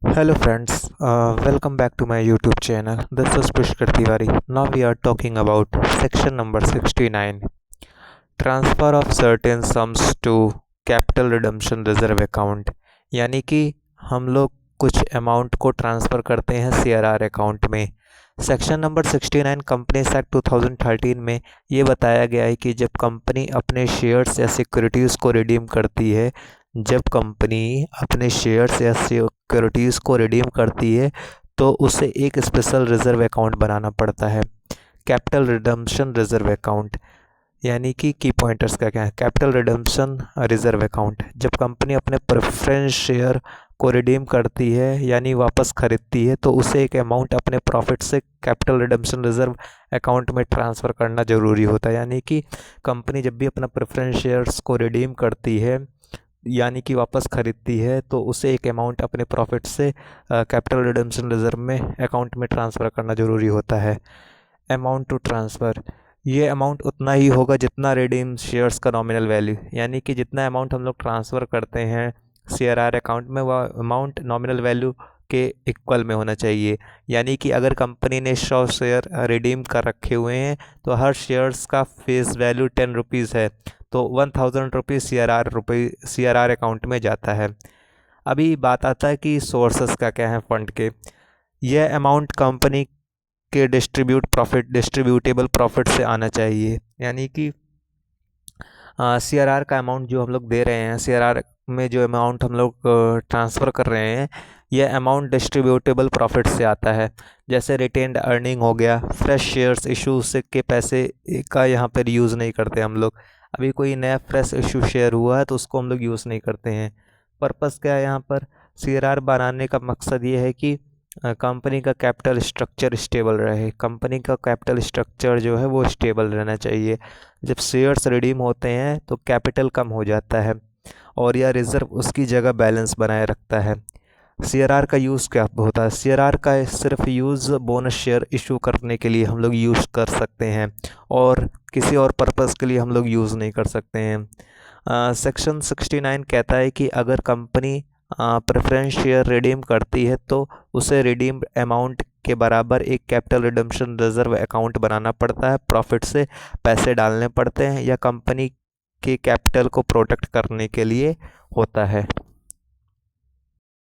Hello friends, welcome back to my YouTube channel. This is Pushkar Tiwari. Now we are talking about section number 69, transfer of certain sums to capital redemption reserve account. यानी कि हम लोग कुछ amount को transfer करते हैं CRR account में। Section number 69 companies act 2013 में ये बताया गया है कि जब कंपनी अपने शेयर्स या सिक्योरिटीज़ को रिडीम करती है तो उसे एक स्पेशल रिज़र्व अकाउंट बनाना पड़ता है, कैपिटल रिडम्पशन रिज़र्व अकाउंट। यानी कि की पॉइंटर्स का क्या है, कैपिटल रिडम्पशन रिज़र्व अकाउंट। जब कंपनी अपने प्रेफरेंस शेयर को रिडीम करती है यानी वापस ख़रीदती है तो उसे एक अमाउंट अपने प्रॉफिट से कैपिटल रिडम्पशन रिज़र्व अकाउंट में ट्रांसफ़र करना ज़रूरी होता है। यानी कि कंपनी जब भी अपना प्रेफरेंस शेयर्स को रिडीम करती है यानी कि वापस ख़रीदती है तो उसे एक अमाउंट अपने प्रॉफिट से कैपिटल रिडम्पशन रिज़र्व में अकाउंट में ट्रांसफ़र करना ज़रूरी होता है। अमाउंट टू ट्रांसफ़र, ये अमाउंट उतना ही होगा जितना रिडीम शेयर्स का नॉमिनल वैल्यू। यानी कि जितना अमाउंट हम लोग ट्रांसफ़र करते हैं CRR अकाउंट में वह अमाउंट नॉमिनल वैल्यू के इक्वल में होना चाहिए। यानी कि अगर कंपनी ने 100 शेयर रिडीम कर रखे हुए हैं तो हर शेयर्स का फेस वैल्यू 10 रुपीज़ है तो 1000 रुपीज़ CRR अकाउंट में जाता है। अभी बात आता है कि सोर्सेस का क्या है फंड के। यह अमाउंट कंपनी के डिस्ट्रीब्यूटेबल प्रॉफिट से आना चाहिए। यानी कि CRR का अमाउंट जो हम लोग दे रहे हैं, CRR में जो अमाउंट हम लोग ट्रांसफ़र कर रहे हैं, यह अमाउंट डिस्ट्रीब्यूटेबल प्रॉफिट से आता है। जैसे रिटेन्ड अर्निंग हो गया, फ्रेश शेयर्स इशू से के पैसे का यहाँ पर यूज़ नहीं करते हम लोग। अभी कोई नया फ्रेश इशू शेयर हुआ है तो उसको हम लोग यूज़ नहीं करते हैं। पर्पस क्या है यहाँ पर, CRR बनाने का मकसद ये है कि कंपनी का कैपिटल स्ट्रक्चर स्टेबल रहे। कंपनी का कैपिटल स्ट्रक्चर जो है वो स्टेबल रहना चाहिए। जब शेयर्स रिडीम होते हैं तो कैपिटल कम हो जाता है और यह रिज़र्व उसकी जगह बैलेंस बनाए रखता है। CRR का यूज़ क्या होता है, CRR का सिर्फ यूज़ बोनस शेयर इशू करने के लिए हम लोग यूज़ कर सकते हैं और किसी और पर्पस के लिए हम लोग यूज़ नहीं कर सकते हैं। सेक्शन 69 कहता है कि अगर कंपनी प्रेफरेंस शेयर रिडीम करती है तो उसे रिडीम अमाउंट के बराबर एक कैपिटल रिडम्पशन रिज़र्व अकाउंट बनाना पड़ता है। प्रॉफिट से पैसे डालने पड़ते हैं या कंपनी के कैपिटल को प्रोटेक्ट करने के लिए होता है।